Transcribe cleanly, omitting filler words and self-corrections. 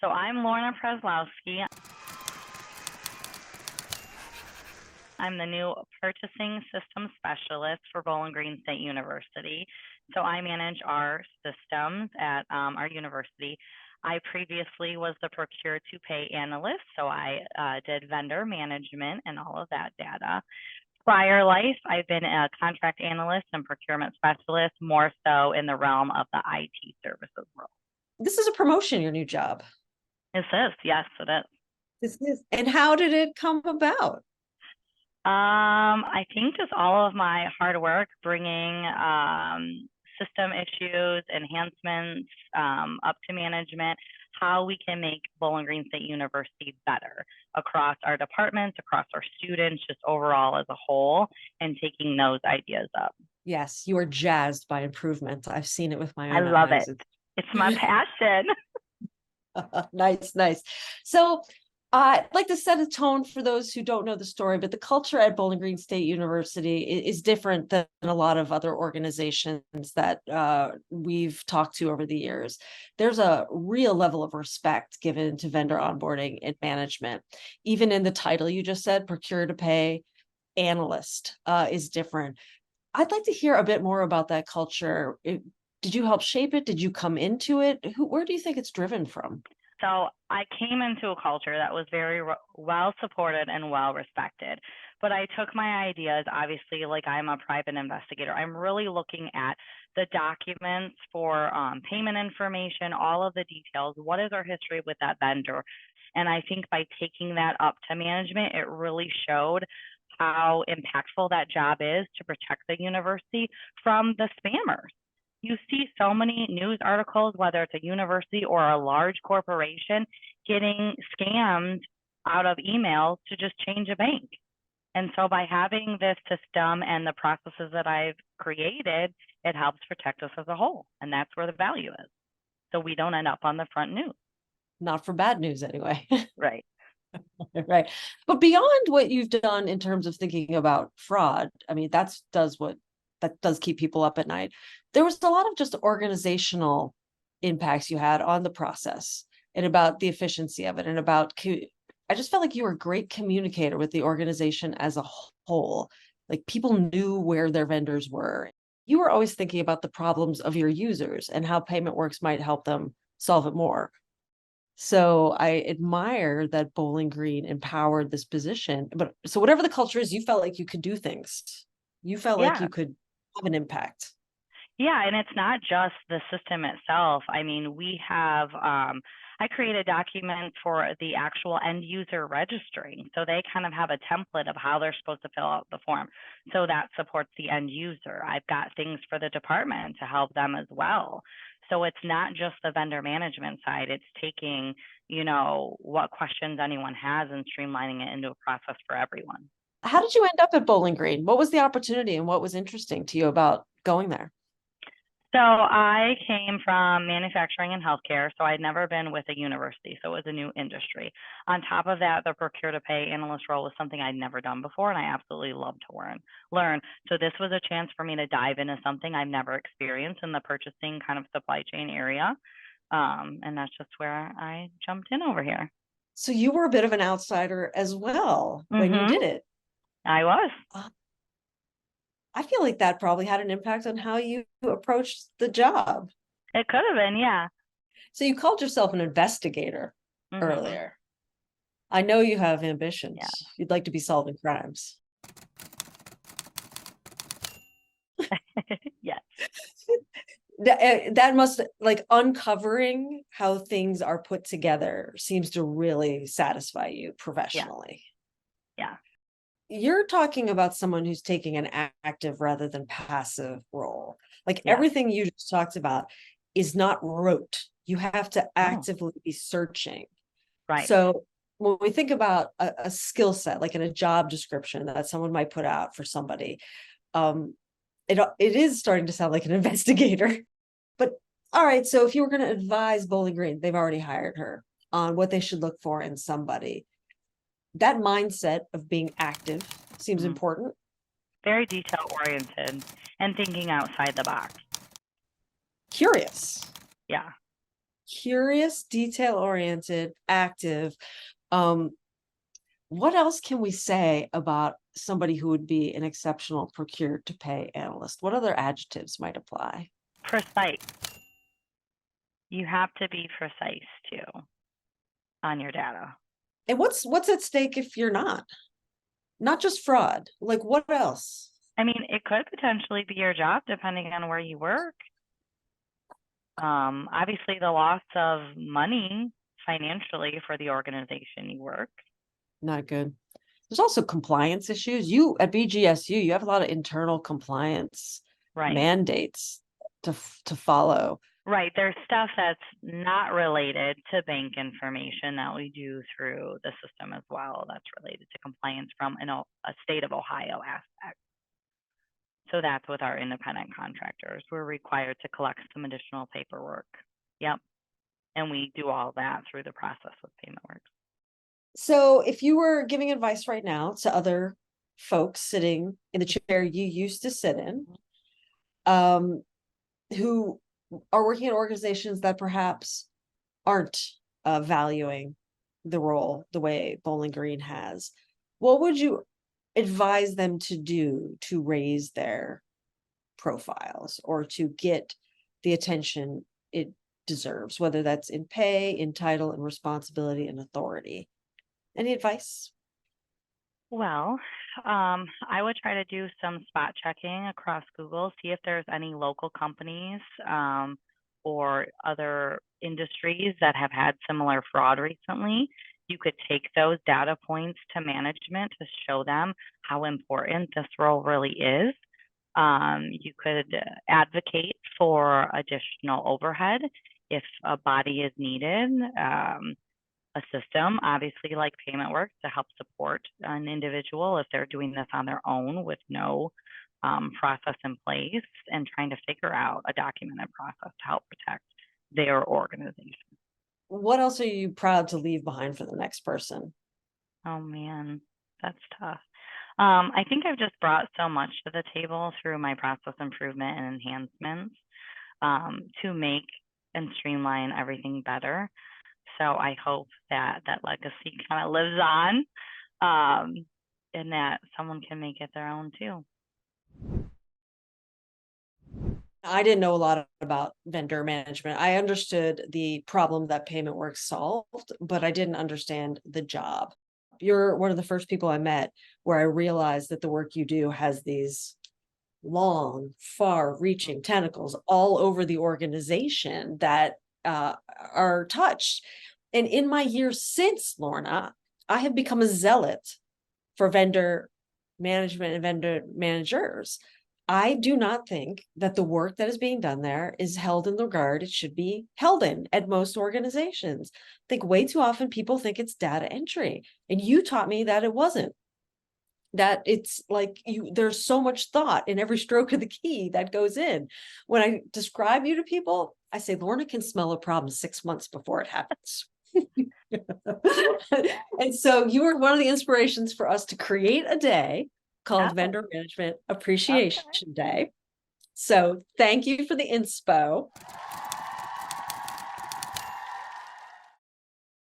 So I'm Lorna Preslowski. I'm the new purchasing system specialist for Bowling Green State University. So I manage our systems at our university. I previously was the procure to pay analyst, so I did vendor management and all of that data. Prior life, I've been a contract analyst and procurement specialist, more so in the realm of the IT services world. This is a promotion, your new job. This is, yes, it is. This is. And how did it come about? I think just all of my hard work bringing system issues, enhancements up to management, how we can make Bowling Green State University better across our departments, across our students, just overall as a whole, and taking those ideas up. Yes, you are jazzed by improvement. I've seen it with my own I love eyes. It's my passion. Nice. So I'd like to set a tone for those who don't know the story, but the culture at Bowling Green State University is different than a lot of other organizations that we've talked to over the years. There's a real level of respect given to vendor onboarding and management. Even in the title you just said, procure to pay analyst is different. I'd like to hear a bit more about that culture. Did you help shape it? Did you come into it? Where do you think it's driven from? So I came into a culture that was very well supported and well respected. But I took my ideas, obviously, like I'm a private investigator. I'm really looking at the documents for payment information, all of the details. What is our history with that vendor? And I think by taking that up to management, it really showed how impactful that job is to protect the university from the spammers. You see so many news articles, whether it's a university or a large corporation, getting scammed out of emails to just change a bank. And so by having this system and the processes that I've created, it helps protect us as a whole. And that's where the value is. So we don't end up on the front news. Not for bad news anyway. Right. Right. But beyond what you've done in terms of thinking about fraud, I mean, that does keep people up at night. There was a lot of just organizational impacts you had on the process and about the efficiency of it and about I just felt like you were a great communicator with the organization as a whole. Like people knew where their vendors were. You were always thinking about the problems of your users and how PaymentWorks might help them solve it more. So I admire that Bowling Green empowered this position. But so whatever the culture is, you felt like you could do things. You felt like Yeah. you could have an impact. Yeah, and it's not just the system itself. I mean, we have, I created documents for the actual end user registering. So they kind of have a template of how they're supposed to fill out the form. So that supports the end user. I've got things for the department to help them as well. So it's not just the vendor management side, it's taking, what questions anyone has and streamlining it into a process for everyone. How did you end up at Bowling Green? What was the opportunity and what was interesting to you about going there? So I came from manufacturing and healthcare, so I'd never been with a university, so it was a new industry. On top of that, the procure to pay analyst role was something I'd never done before, and I absolutely loved to learn. So this was a chance for me to dive into something I've never experienced in the purchasing kind of supply chain area, and that's just where I jumped in over here. So you were a bit of an outsider as well when you did it. I was. I feel like that probably had an impact on how you approached the job. It could have been, yeah. So you called yourself an investigator earlier. I know you have ambitions. Yeah. You'd like to be solving crimes. Yes. That must, like, uncovering how things are put together seems to really satisfy you professionally. Yeah. You're talking about someone who's taking an active rather than passive role. Like Yeah. everything you just talked about is not rote. You have to actively be searching. Right. So when we think about a skill set, like in a job description that someone might put out for somebody, it is starting to sound like an investigator. But all right, so if you were going to advise Bowling Green, they've already hired her on what they should look for in somebody. That mindset of being active seems important. Very detail oriented and thinking outside the box. Curious. Yeah. Curious, detail-oriented, active. Um, what else can we say about somebody who would be an exceptional procure-to-pay analyst? What other adjectives might apply? Precise. You have to be precise too on your data. And what's at stake if you're not? Not just fraud. Like what else? I mean, it could potentially be your job depending on where you work. Obviously, the loss of money financially for the organization you work. Not good. There's also compliance issues. You at BGSU, you have a lot of internal compliance Right. mandates to follow. Right. There's stuff that's not related to bank information that we do through the system as well. That's related to compliance from a state of Ohio aspect. So that's with our independent contractors. We're required to collect some additional paperwork. Yep. And we do all that through the process with PaymentWorks. So if you were giving advice right now to other folks sitting in the chair you used to sit in, who are working at organizations that perhaps aren't valuing the role the way Bowling Green has, what would you advise them to do to raise their profiles or to get the attention it deserves, whether that's in pay, in title, and responsibility and authority? Any advice? Well, I would try to do some spot checking across Google, see if there's any local companies or other industries that have had similar fraud recently. You could take those data points to management to show them how important this role really is. You could advocate for additional overhead if a body is needed. A system, obviously like PaymentWorks, to help support an individual if they're doing this on their own with no process in place, and trying to figure out a documented process to help protect their organization. What else are you proud to leave behind for the next person? Oh man, that's tough. I think I've just brought so much to the table through my process improvement and enhancements to make and streamline everything better. So I hope that that legacy kind of lives on, and that someone can make it their own too. I didn't know a lot about vendor management. I understood the problem that PaymentWorks solved, but I didn't understand the job. You're one of the first people I met where I realized that the work you do has these long, far-reaching tentacles all over the organization that are touched. And in my years since, Lorna, I have become a zealot for vendor management and vendor managers. I do not think that the work that is being done there is held in the regard it should be held in at most organizations. I think way too often people think it's data entry, and you taught me that it wasn't. That it's like there's so much thought in every stroke of the key that goes in. When I describe you to people, I say Lorna can smell a problem 6 months before it happens. And so you were one of the inspirations for us to create a day called Oh, Vendor Management okay. Appreciation Day. So thank you for the inspo.